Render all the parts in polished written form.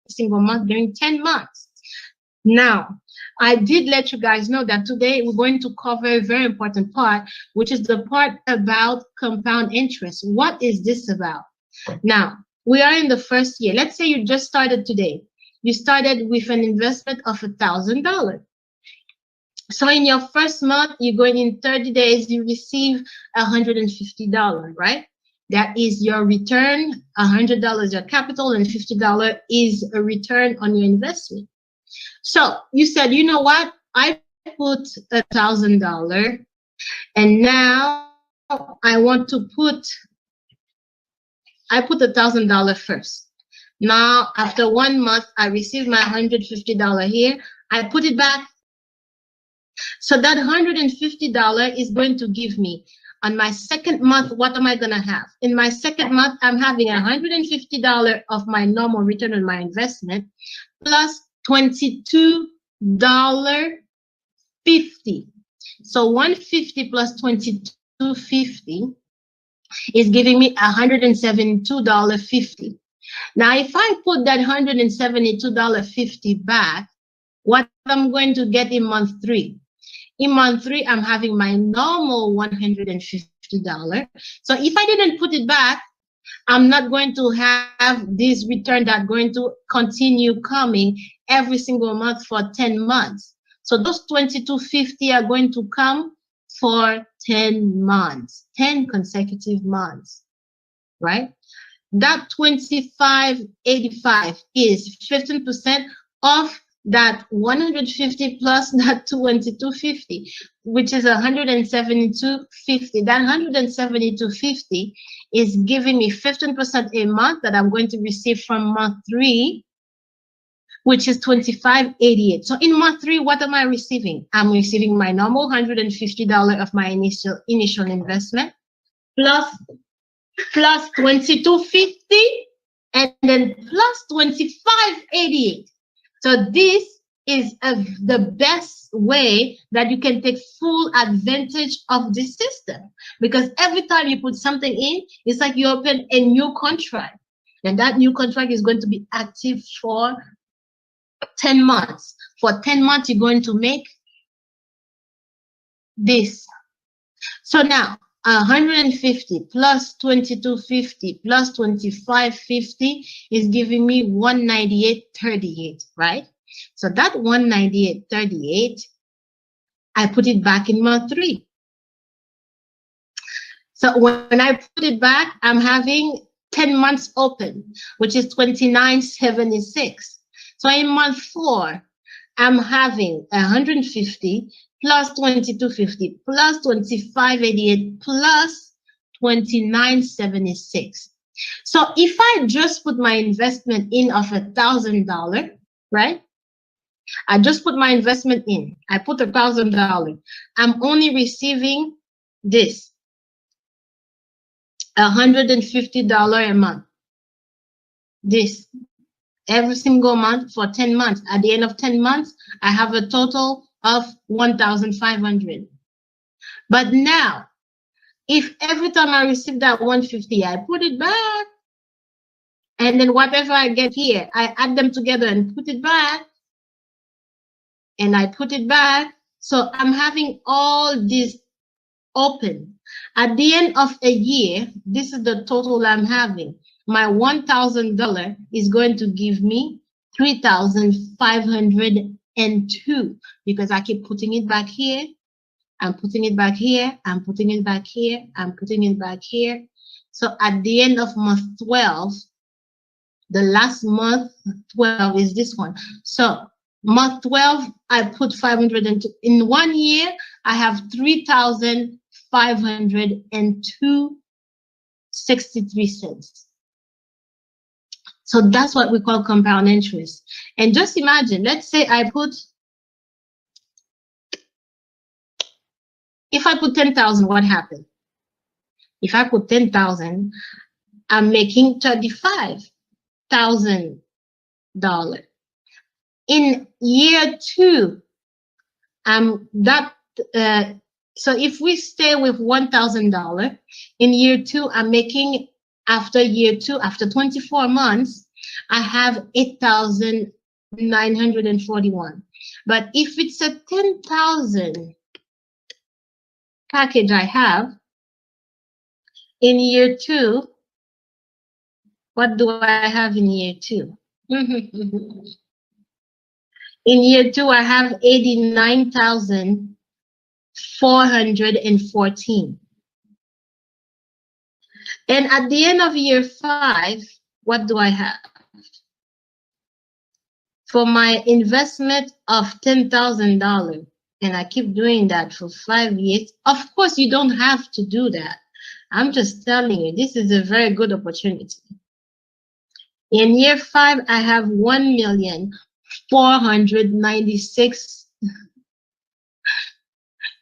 single month during 10 months. Now, I did let you guys know that today we're going to cover a very important part, which is the part about compound interest. What is this about? Now, we are in the first year. Let's say you just started today. You started with an investment of $1,000. So in your first month, you're going in 30 days, you receive $150, right? That is your return. $100 your capital and $50 is a return on your investment. So you said, you know what? I put $1,000 and now I want to I put $1,000 first. Now, after 1 month, I received my $150 here. I put it back. So that $150 is going to give me, on my second month, what am I going to have? In my second month, I'm having $150 of my normal return on my investment, plus $22.50. So $150 plus $22.50 is giving me $172.50. Now, if I put that $172.50 back, what I'm going to get in month 3? In month 3, I'm having my normal $150. So if I didn't put it back, I'm not going to have this return that's going to continue coming every single month for 10 months. So those $22.50 are going to come for 10 months, 10 consecutive months, right? That $25.85 is 15% of that 150 plus that 22.50, which is 172.50. That 172.50 is giving me 15% a month that I'm going to receive from month 3, which is $25.88. So in month 3, what am I receiving? I'm receiving my normal $150 of my initial investment plus $22.50 and then plus $25.88. So this is the best way that you can take full advantage of this system, because every time you put something in, it's like you open a new contract, and that new contract is going to be active for 10 months. For 10 months, you're going to make this. So now 150 plus 22.50 plus 25.50 is giving me 198.38, right? So that 198.38, I put it back in month 3. So when I put it back, I'm having 10 months open, which is 29.76. So in month 4, I'm having 150 plus 22.50 plus 25.88 plus 29.76. So if I just put my investment in of $1,000, right? I just put my investment in. I put $1,000. I'm only receiving this, $150 a month. This every single month for 10 months. At the end of 10 months, I have a total of $1,500. But now, if every time I receive that $150, I put it back, and then whatever I get here, I add them together and put it back, and I put it back. So I'm having all this open. At the end of a year, this is the total I'm having. My $1,000 is going to give me $3,502, because I keep putting it back here. I'm putting it back here. I'm putting it back here. I'm putting it back here. So at the end of month 12, the last month 12 is this one. So month 12, I put 502. In 1 year, I have 3,502.63 cents. So that's what we call compound interest. And just imagine, let's say if I put 10,000, what happened? If I put 10,000, I'm making $35,000. In year 2, so if we stay with $1,000, in year 2, I'm making, after year 2, after 24 months, I have 8,941. But if it's a 10,000 package I have, in year 2, what do I have in year 2? In year 2, I have 89,414. And at the end of year 5, what do I have? For my investment of $10,000, and I keep doing that for 5 years. Of course, you don't have to do that. I'm just telling you, this is a very good opportunity. In year 5, I have 1,496,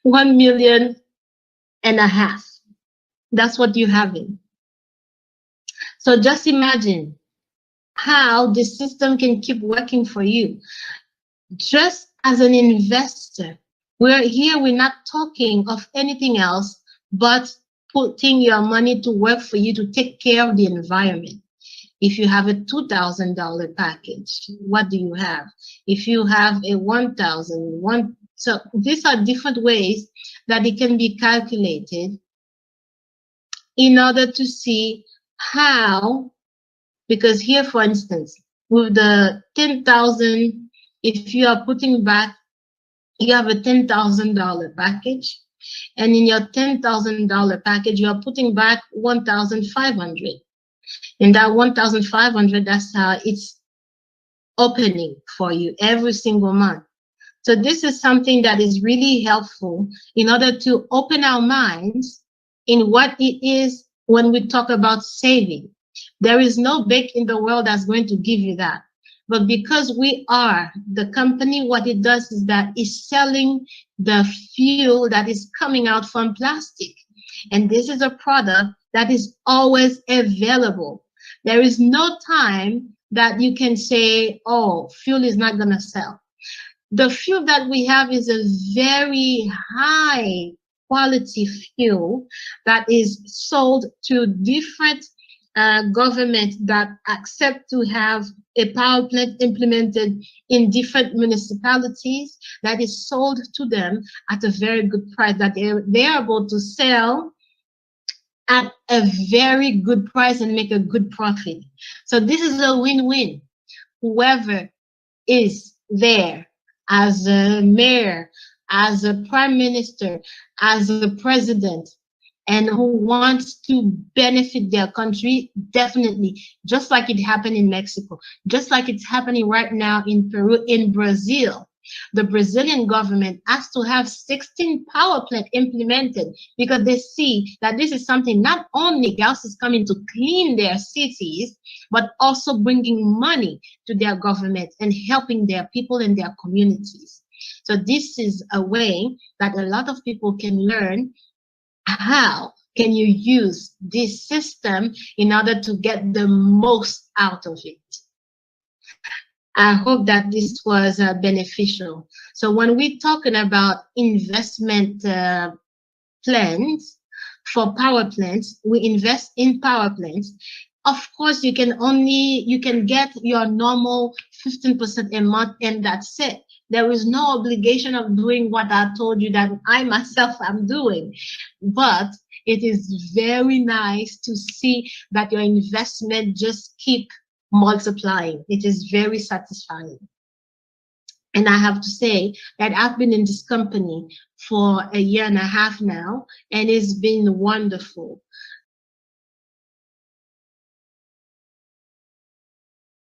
1 million and a half. That's what you have in. So just imagine how the system can keep working for you. Just as an investor, we're not talking of anything else but putting your money to work for you to take care of the environment. If you have a $2,000 package, what do you have? If you have a 1,000, so these are different ways that it can be calculated in order to see how, because here, for instance, with the 10,000, if you are putting back, you have a $10,000 package, and in your $10,000 package, you are putting back 1,500. And that 1,500, that's how it's opening for you every single month. So this is something that is really helpful in order to open our minds in what it is when we talk about saving. There is no bank in the world that's going to give you that. But because we are the company, what it does is that it's selling the fuel that is coming out from plastic. And this is a product that is always available. There is no time that you can say, oh, fuel is not going to sell. The fuel that we have is a very high quality fuel that is sold to different governments that accept to have a power plant implemented in different municipalities, that is sold to them at a very good price, that they're able to sell at a very good price and make a good profit. So this is a win-win. Whoever is there as a mayor, as a prime minister, as a president, and who wants to benefit their country, definitely, just like it happened in Mexico, just like it's happening right now in Peru, in Brazil. The Brazilian government has to have 16 power plants implemented because they see that this is something not only Gauss is coming to clean their cities, but also bringing money to their government and helping their people and their communities. So this is a way that a lot of people can learn how can you use this system in order to get the most out of it. I hope that this was beneficial. So when we're talking about investment plans for power plants, we invest in power plants. Of course, you can get your normal 15% a month, and that's it. There is no obligation of doing what I told you that I myself am doing. But it is very nice to see that your investment just keep multiplying. It is very satisfying. And I have to say that I've been in this company for 1.5 years now, and it's been wonderful.